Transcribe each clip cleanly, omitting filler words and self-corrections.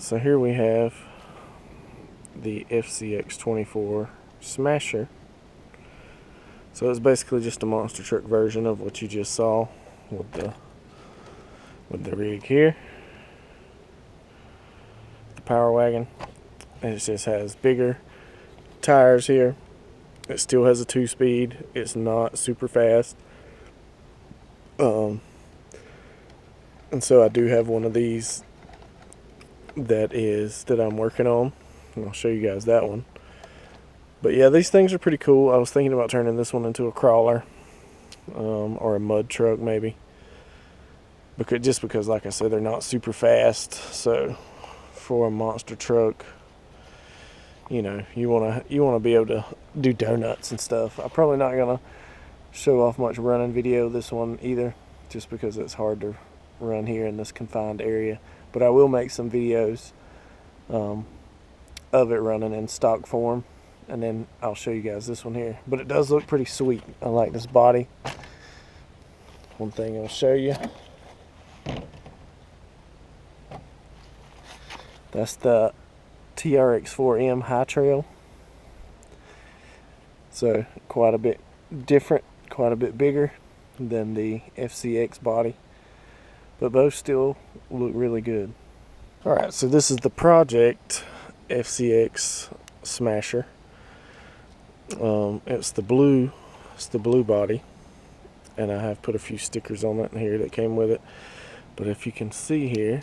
So here we have the FCX24 Smasher. So it's basically just a monster truck version of what you just saw with the rig here, the power wagon. And it just has bigger tires here. It still has a 2-speed. It's not super fast. And so I do have one of these that I'm working on, and I'll show you guys that one. But yeah, these things are pretty cool. I was thinking about turning this one into a crawler, or a mud truck maybe, because like I said, they're not super fast. So for a monster truck, you know, you want to be able to do donuts and stuff. I'm probably not gonna show off much running video this one either, just because it's hard to run here in this confined area. But I will make some videos of it running in stock form, and then I'll show you guys this one here. But it does look pretty sweet. I like this body. One thing I'll show you, that's the TRX4M High Trail. So quite a bit different, quite a bit bigger than the FCX body, but both still look really good. Alright, so this is the Project FCX Smasher. It's the blue body, and I have put a few stickers on it here that came with it. But if you can see here,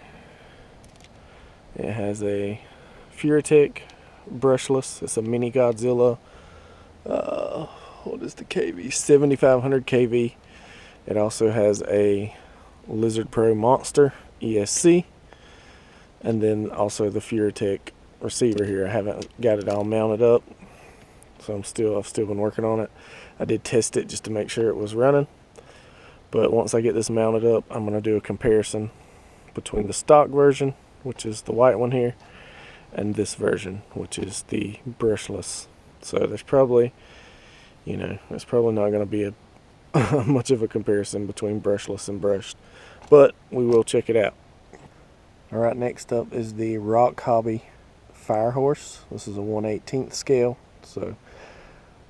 it has a Furatech brushless. It's a mini Godzilla. What is the KV? 7500 KV. It also has a Lizard Pro Monster ESC, and then also the Furatech receiver here. I haven't got it all mounted up, so I've still been working on it. I did test it just to make sure it was running, but once I get this mounted up, I'm going to do a comparison between the stock version, which is the white one here, and this version, which is the brushless. So there's probably, you know, it's probably not going to be a much of a comparison between brushless and brushed, but we will check it out. Alright, next up is the Rock Hobby Firehorse. This is a 1/18th scale, so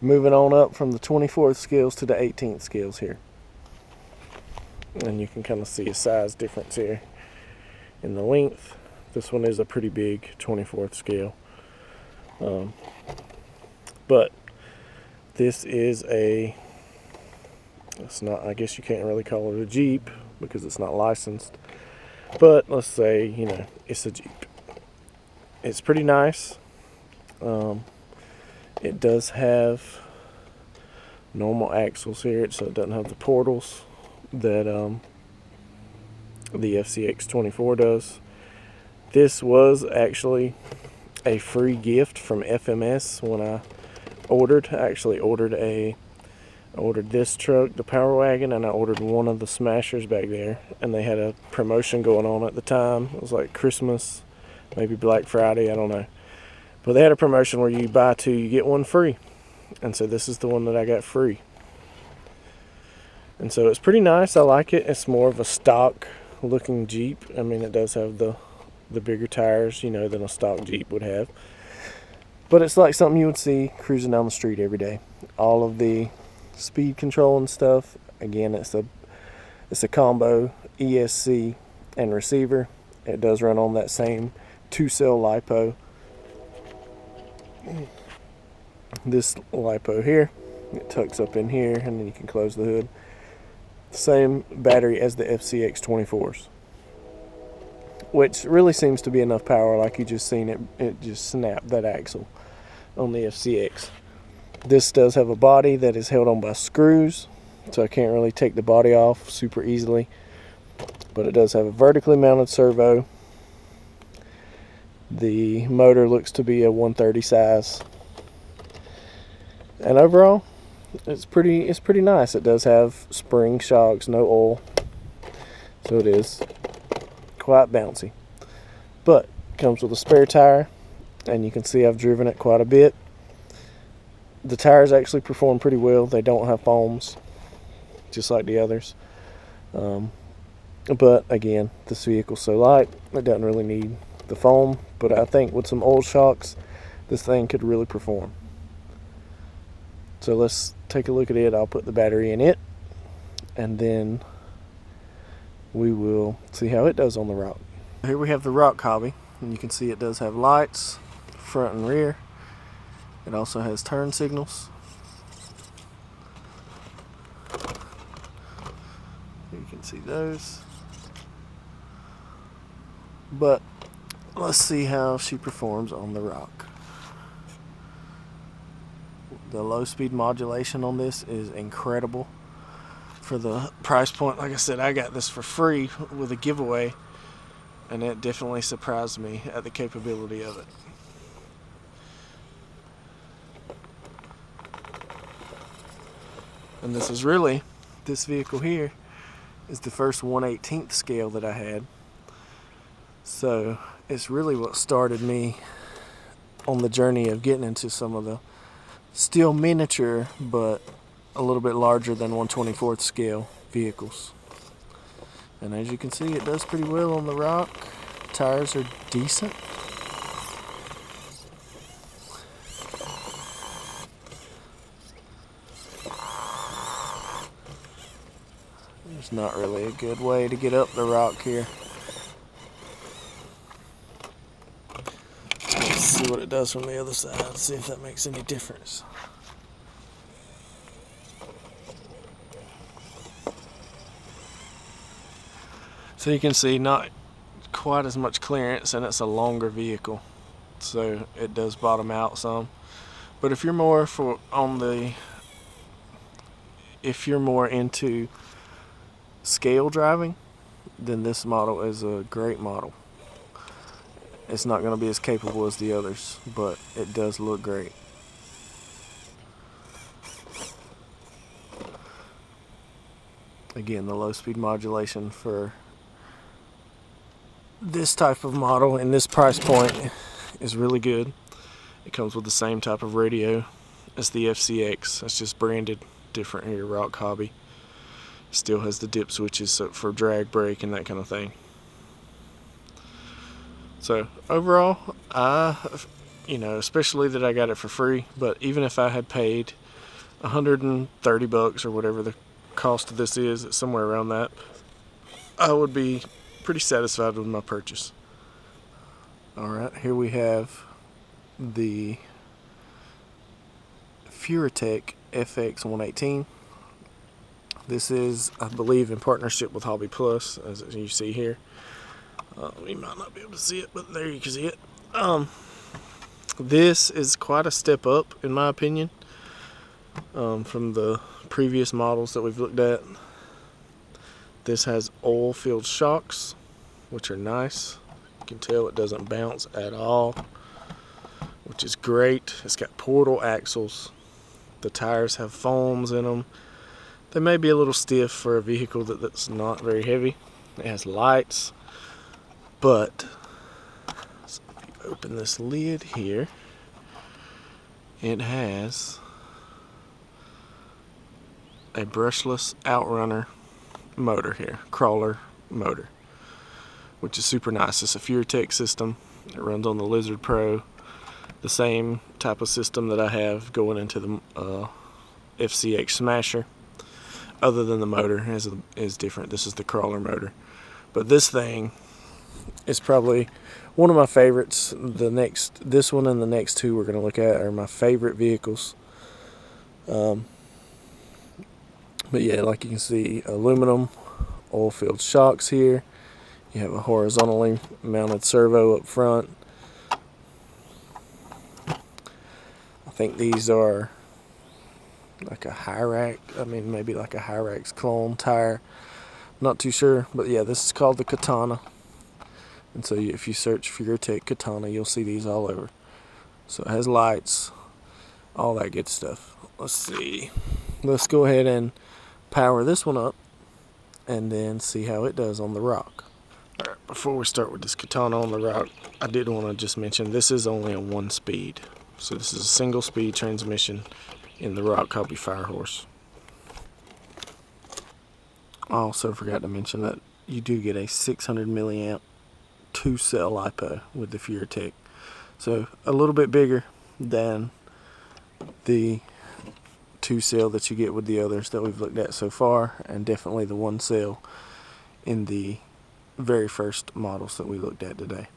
moving on up from the 24th scales to the 18th scales here. And you can kind of see a size difference here in the length. This one is a pretty big 24th scale. But this is it's not, I guess you can't really call it a Jeep because it's not licensed, but let's say, you know, it's a Jeep. It's pretty nice. It does have normal axles here, so it doesn't have the portals that the FCX24 does. This was actually a free gift from FMS when I ordered. I actually ordered this truck, the Power Wagon, and I ordered one of the Smashers back there, and they had a promotion going on at the time. It was like Christmas, maybe Black Friday, I don't know. But they had a promotion where you buy two, you get one free. And so this is the one that I got free. And so it's pretty nice. I like it. It's more of a stock looking Jeep. I mean, it does have the bigger tires, you know, than a stock Jeep would have. But it's like something you would see cruising down the street every day. All of the speed control and stuff, again, it's a combo ESC and receiver. It does run on that same 2-cell LiPo. This LiPo here, it tucks up in here, and then you can close the hood. Same battery as the FCX24s, which really seems to be enough power. Like you just seen it just snapped that axle on the FCX. This does have a body that is held on by screws, so I can't really take the body off super easily, but it does have a vertically mounted servo. The motor looks to be a 130 size, and overall it's pretty nice. It does have spring shocks, no oil, so it is quite bouncy, but it comes with a spare tire, and you can see I've driven it quite a bit. The tires actually perform pretty well. They don't have foams, just like the others. But again, this vehicle's so light, it doesn't really need the foam, but I think with some oil shocks, this thing could really perform. So let's take a look at it. I'll put the battery in it, and then we will see how it does on the rock. Here we have the rock hobby, and you can see it does have lights, front and rear. It also has turn signals. You can see those. But let's see how she performs on the rock. The low speed modulation on this is incredible for the price point. Like I said, I got this for free with a giveaway, and it definitely surprised me at the capability of it. And this is really, this vehicle here is the first 1/18th scale that I had. So it's really what started me on the journey of getting into some of the still miniature but a little bit larger than 1/24th scale vehicles. And as you can see, it does pretty well on the rock. Tires are decent. There's not really a good way to get up the rock here. Let's see what it does from the other side, see if that makes any difference. So you can see not quite as much clearance, and it's a longer vehicle, so it does bottom out some. But if you're more into scale driving, then this model is a great model. It's not going to be as capable as the others, but it does look great. Again, the low speed modulation for this type of model and this price point is really good. It comes with the same type of radio as the FCX. It's just branded different here, Rock Hobby. Still has the dip switches for drag brake and that kind of thing. So overall, especially that I got it for free, but even if I had paid $130 or whatever the cost of this is, it's somewhere around that, I would be pretty satisfied with my purchase. Alright, here we have the Furatech FX 118. This is, I believe, in partnership with Hobby Plus, as you see here. You might not be able to see it, but there you can see it. This is quite a step up, in my opinion, from the previous models that we've looked at. This has oil-filled shocks, which are nice. You can tell it doesn't bounce at all, which is great. It's got portal axles. The tires have foams in them. They may be a little stiff for a vehicle that's not very heavy. It has lights, but so if you open this lid here, it has a brushless outrunner motor here, crawler motor, which is super nice. It's a Furatech system. It runs on the Lizard Pro, the same type of system that I have going into the FCX Smasher. Other than the motor is different. This is the crawler motor, but this thing is probably one of my favorites. This one and the next two we're going to look at are my favorite vehicles. But yeah, like you can see, aluminum oil-filled shocks here. You have a horizontally mounted servo up front. I think these are like a maybe like a Hyrax clone tire. Not too sure, but yeah, this is called the Katana. And so if you search Furatech Katana, you'll see these all over. So it has lights, all that good stuff. Let's see. Let's go ahead and power this one up and then see how it does on the rock. Alright, before we start with this Katana on the rock, I did want to just mention this is only a 1-speed. So this is a single speed transmission in the Rock Hobby Firehorse. I also forgot to mention that you do get a 600 milliamp 2-cell lipo with the FureTech. So a little bit bigger than the 2-cell that you get with the others that we've looked at so far, and definitely the 1-cell in the very first models that we looked at today.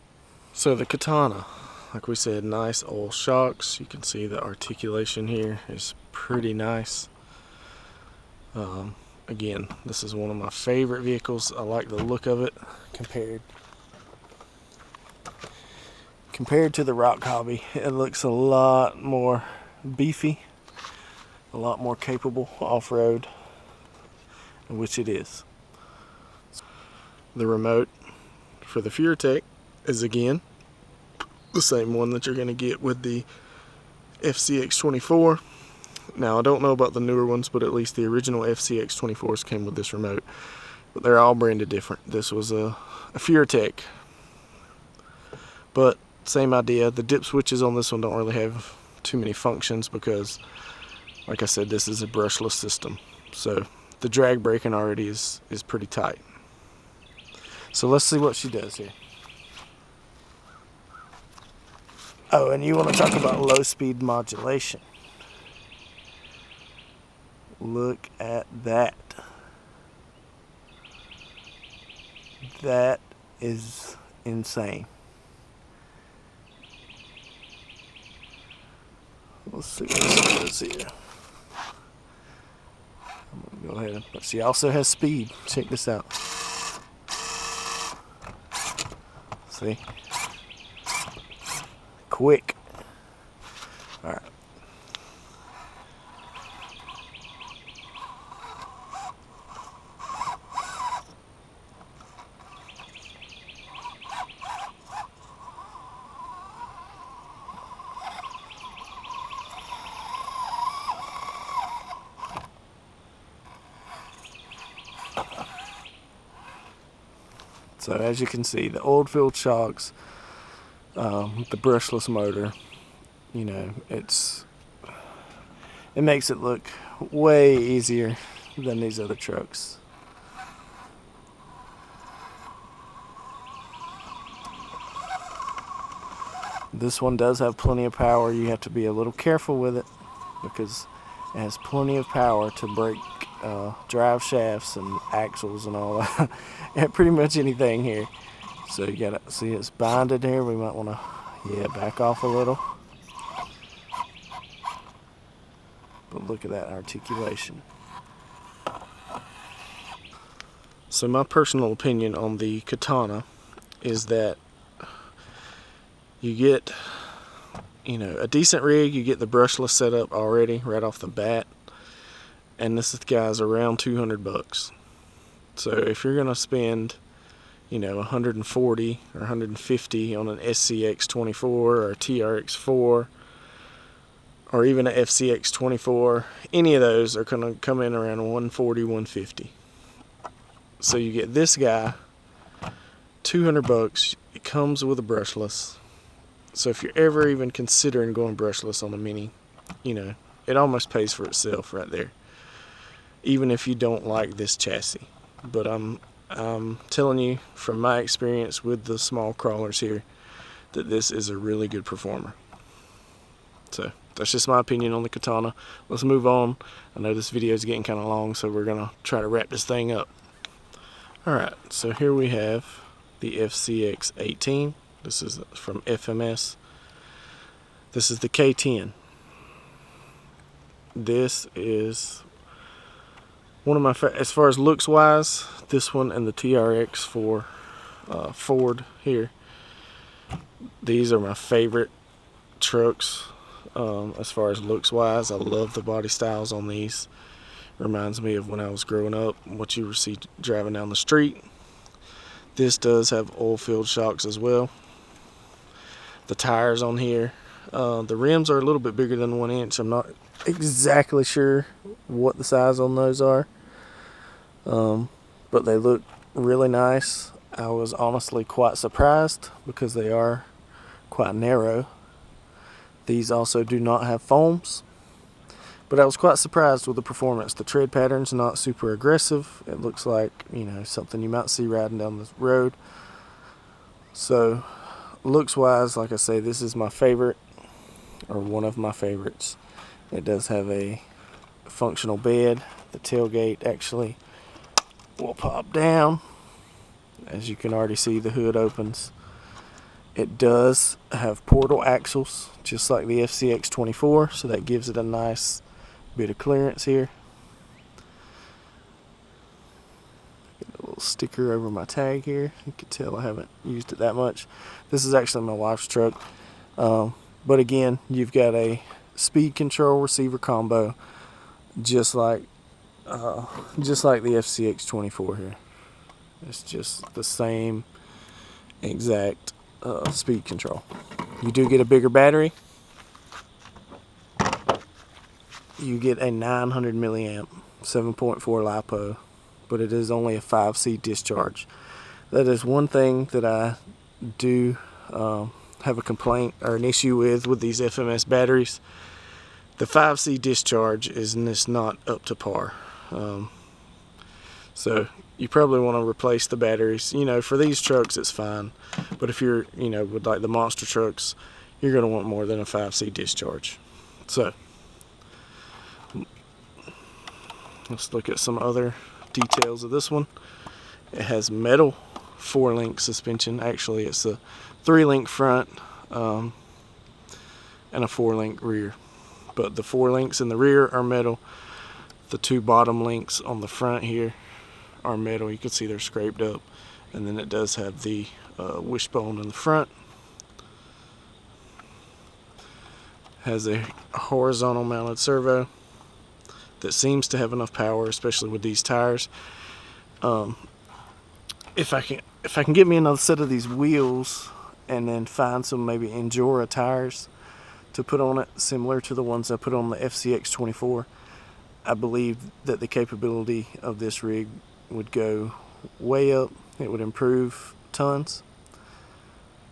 So the Katana, like we said, nice oil shocks. You can see the articulation here is pretty nice. Again, this is one of my favorite vehicles. I like the look of it compared to the Rock Hobby. It looks a lot more beefy, a lot more capable off-road, which it is. The remote for the FureTech is again the same one that you're going to get with the FCX24. Now, I don't know about the newer ones, but at least the original FCX24s came with this remote. But they're all branded different. This was a FureTech. But same idea. The dip switches on this one don't really have too many functions because, like I said, this is a brushless system. So the drag braking already is pretty tight. So let's see what she does here. Oh, and you want to talk about low speed modulation. Look at that. That is insane. Let's see what this does here. I'm gonna go ahead, but she also has speed. Check this out. See? Quick. All right. So as you can see, the oil-filled shocks, the brushless motor, you know, it makes it look way easier than these other trucks. This one does have plenty of power. You have to be a little careful with it because it has plenty of power to break drive shafts and axles and all that. And pretty much anything here. So you gotta see it's binded here. We might want to back off a little. But look at that articulation. So my personal opinion on the Katana is that you get, you know, a decent rig. You get the brushless setup already right off the bat, and this guy's around 200 bucks. So if you're gonna spend, you know, 140 or 150 on an SCX24 or a TRX4 or even an FCX24, any of those are gonna come in around 140, 150. So you get this guy, 200 bucks. It comes with a brushless. So if you're ever even considering going brushless on a Mini, you know, it almost pays for itself right there. Even if you don't like this chassis. But I'm telling you from my experience with the small crawlers here that this is a really good performer. So that's just my opinion on the Katana. Let's move on. I know this video is getting kind of long, so we're gonna try to wrap this thing up. Alright, so here we have the FCX18. This is from FMS. This is the K10. This is one of my as far as looks wise, this one and the TRX for Ford here. These are my favorite trucks as far as looks wise. I love the body styles on these. Reminds me of when I was growing up, what you would see driving down the street. This does have oil-filled shocks as well. The tires on here, the rims are a little bit bigger than 1 inch. I'm not exactly sure what the size on those are, but they look really nice. I was honestly quite surprised because they are quite narrow. These also do not have foams, but I was quite surprised with the performance. The tread pattern's not super aggressive. It looks like, you know, something you might see riding down the road. So looks wise, like I say, this is my favorite, or one of my favorites. It does have a functional bed. The tailgate actually will pop down. As you can already see, the hood opens. It does have portal axles, just like the FCX24, so that gives it a nice bit of clearance here. Get a little sticker over my tag here. You can tell I haven't used it that much. This is actually my wife's truck. But again, you've got a speed control receiver combo, just like the FCX24 here. It's just the same exact speed control. You do get a bigger battery. You get a 900 milliamp 7.4 LiPo, but it is only a 5C discharge. That is one thing that I do have a complaint or an issue with these FMS batteries. The 5C discharge is just not up to par. So you probably want to replace the batteries. You know, for these trucks it's fine, but if you're, you know, with like the monster trucks, you're going to want more than a 5C discharge. So let's look at some other details of this one. It has metal 4-link suspension. Actually, it's a 3-link front and a 4-link rear, but the 4 links in the rear are metal. The 2 bottom links on the front here are metal. You can see they're scraped up, and then it does have the wishbone in the front. Has a horizontal mounted servo that seems to have enough power, especially with these tires. If I can get me another set of these wheels and then find some maybe Endura tires to put on it, similar to the ones I put on the FCX24, I believe that the capability of this rig would go way up. It would improve tons.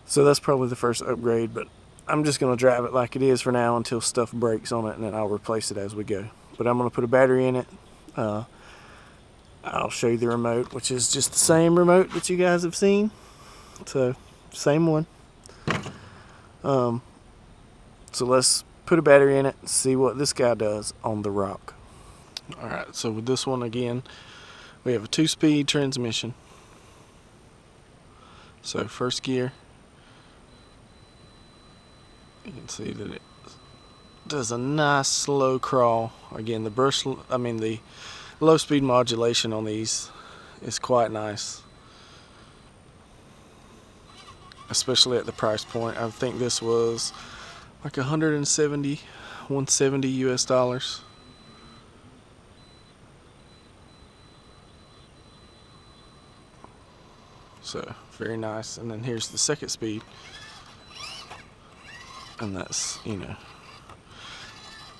So that's probably the first upgrade, but I'm just going to drive it like it is for now until stuff breaks on it, and then I'll replace it as we go. But I'm going to put a battery in it. I'll show you the remote, which is just the same remote that you guys have seen. So, same one. So let's put a battery in it and see what this guy does on the rock. Alright, so with this one again, we have a 2-speed transmission. So first gear, you can see that it does a nice slow crawl. Again, the low speed modulation on these is quite nice, especially at the price point. I think this was like 170 US dollars. So very nice. And then here's the second speed, and that's, you know,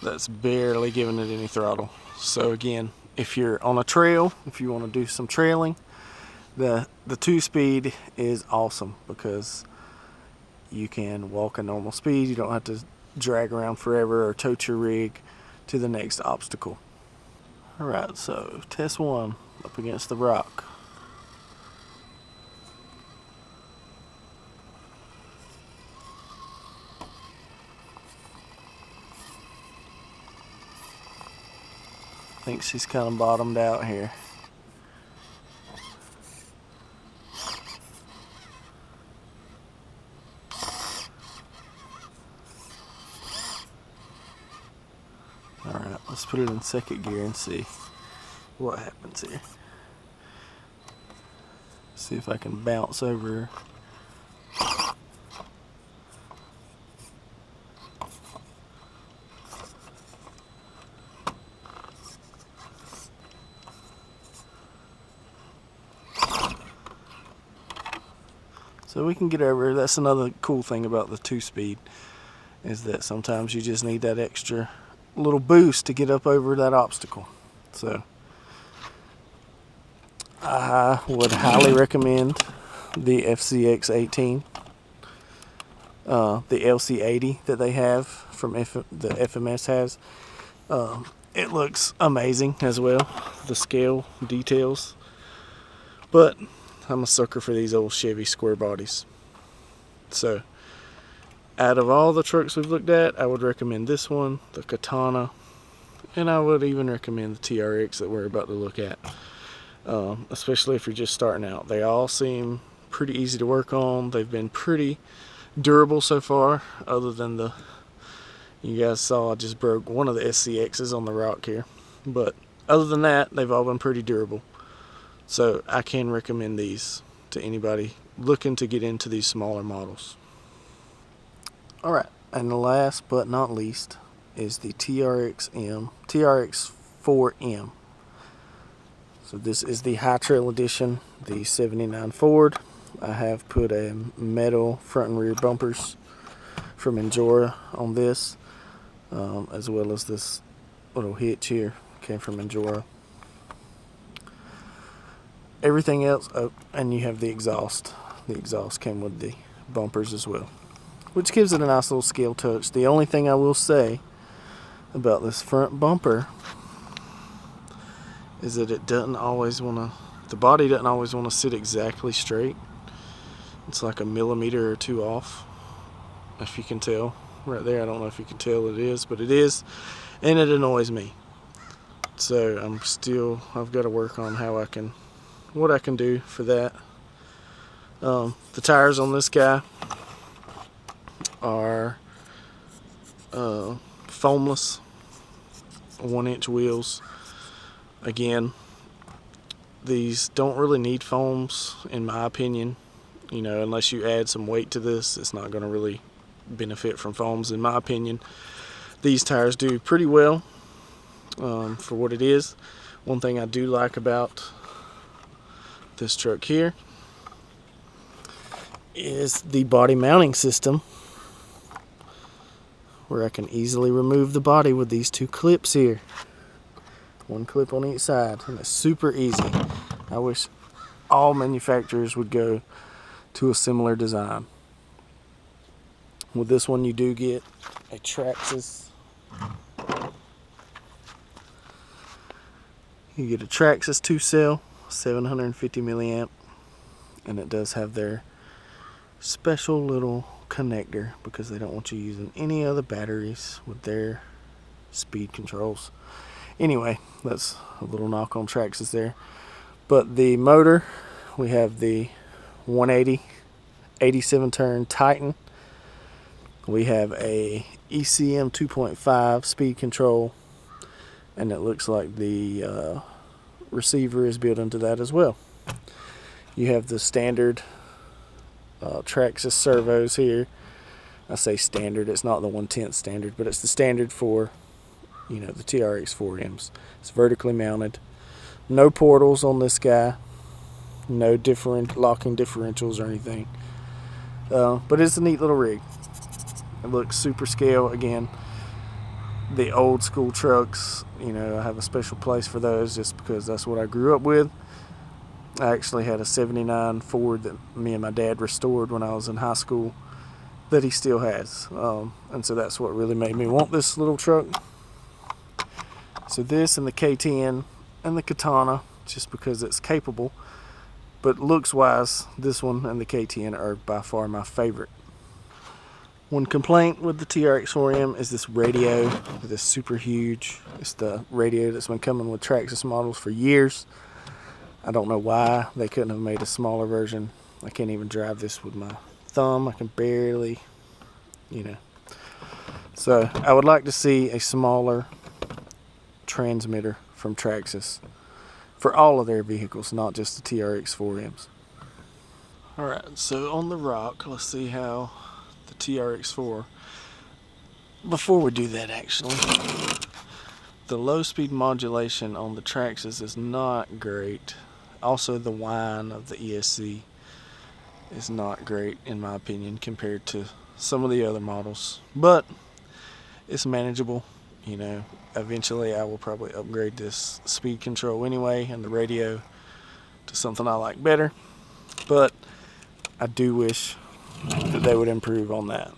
that's barely giving it any throttle. So again, if you're on a trail, if you want to do some trailing, the 2-speed is awesome, because you can walk a normal speed. You don't have to drag around forever or tote your rig to the next obstacle. Alright, so test 1 up against the rock. I think she's kind of bottomed out here. Alright, let's put it in second gear and see what happens here. See if I can bounce over. So we can get over. That's another cool thing about the 2-speed, is that sometimes you just need that extra little boost to get up over that obstacle. So I would highly recommend the FCX18, the LC80 that they have from the FMS has. It looks amazing as well, the scale details, but I'm a sucker for these old Chevy square bodies. So out of all the trucks we've looked at, I would recommend this one, the Katana, and I would even recommend the TRX that we're about to look at, especially if you're just starting out. They all seem pretty easy to work on. They've been pretty durable so far, other than you guys saw I just broke one of the SCXs on the rock here. But other than that, they've all been pretty durable. So I can recommend these to anybody looking to get into these smaller models. Alright, and the last but not least is the TRX4M. So this is the High Trail Edition, the 79 Ford. I have put a metal front and rear bumpers from Enjora on this, as well as this little hitch here came from Enjora. Everything else, oh, and you have the exhaust. The exhaust came with the bumpers as well, which gives it a nice little scale touch. The only thing I will say about this front bumper is that it doesn't always want to, the body doesn't always want to sit exactly straight. It's like a millimeter or two off, if you can tell right there. I don't know if you can tell it is, but it is, and it annoys me. So I've got to work on what I can do for that. The tires on this guy are foamless 1-inch wheels. Again, these don't really need foams in my opinion. You know, unless you add some weight to this, it's not going to really benefit from foams in my opinion. These tires do pretty well for what it is. One thing I do like about this truck here is the body mounting system, where I can easily remove the body with these two clips here. One clip on each side, and it's super easy. I wish all manufacturers would go to a similar design. With this one you do get a Traxxas. You get a Traxxas 2-cell, 750 milliamp, and it does have their special little connector because they don't want you using any other batteries with their speed controls. Anyway, that's a little knock on Traxxas there. But the motor, we have the 180 87 turn Titan. We have a ECM 2.5 speed control, and it looks like the receiver is built into that as well. You have the standard Traxxas servos here. I say standard, it's not the 1/10 standard, but it's the standard for, you know, the TRX4Ms. It's vertically mounted. No portals on this guy. No different locking differentials or anything. But it's a neat little rig. It looks super scale. Again, the old school trucks, you know, I have a special place for those just because that's what I grew up with. I actually had a 79 Ford that me and my dad restored when I was in high school that he still has. And so that's what really made me want this little truck. So this and the K10 and the Katana, just because it's capable. But looks wise, this one and the K10 are by far my favorite. One complaint with the TRX4M is this radio, this super huge. It's the radio that's been coming with Traxxas models for years. I don't know why they couldn't have made a smaller version. I can't even drive this with my thumb. I can barely, you know. So I would like to see a smaller transmitter from Traxxas for all of their vehicles, not just the TRX4Ms. Alright, so on the rock, let's see how the TRX4, before we do that actually, the low speed modulation on the Traxxas is not great. Also the whine of the ESC is not great in my opinion compared to some of the other models, but it's manageable. You know, eventually I will probably upgrade this speed control anyway and the radio to something I like better, but I do wish that they would improve on that.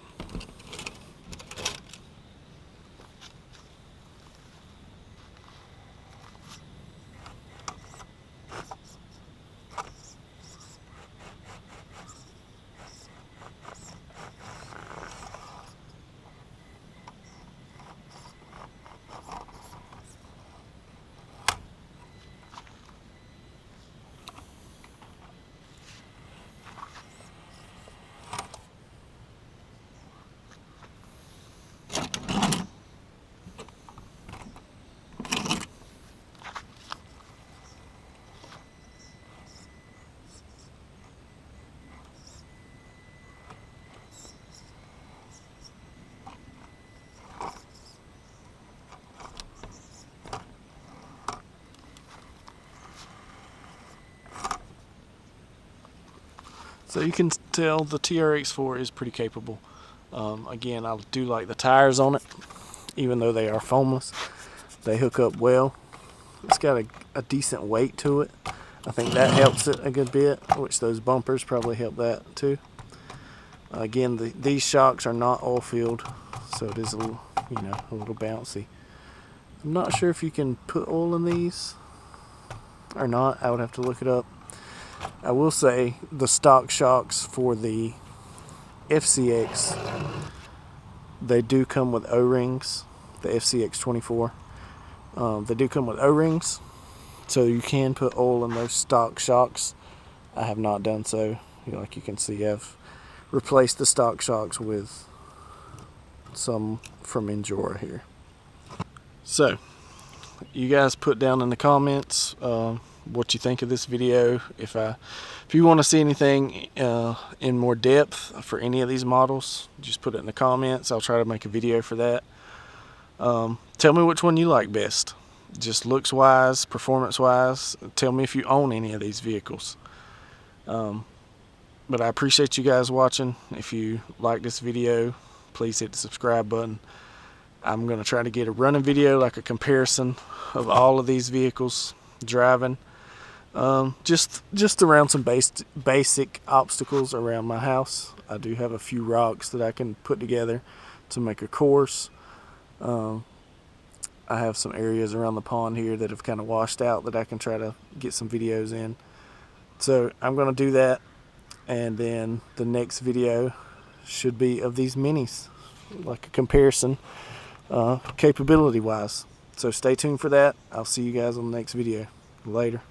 So you can tell the TRX4 is pretty capable. Again, I do like the tires on it, even though they are foamless. They hook up well. It's got a decent weight to it. I think that helps it a good bit, which those bumpers probably help that too. Again, these shocks are not oil filled, so it is a little, a little bouncy. I'm not sure if you can put oil in these or not. I would have to look it up. I will say the stock shocks for the FCX, they do come with O-rings. The FCX 24, they do come with O-rings, so you can put oil in those stock shocks. I have not done so. Like you can see, I've replaced the stock shocks with some from Endura here. So you guys put down in the comments what you think of this video. If you want to see anything in more depth for any of these models, just put it in the comments. I'll try to make a video for that. Tell me which one you like best, just looks wise, performance wise. Tell me if you own any of these vehicles. But I appreciate you guys watching. If you like this video, please hit the subscribe button. I'm going to try to get a running video, like a comparison of all of these vehicles driving. Just around some basic obstacles around my house. I do have a few rocks that I can put together to make a course. I have some areas around the pond here that have kind of washed out that I can try to get some videos in. So I'm going to do that, and then the next video should be of these minis, like a comparison capability wise. So stay tuned for that. I'll see you guys on the next video. Later.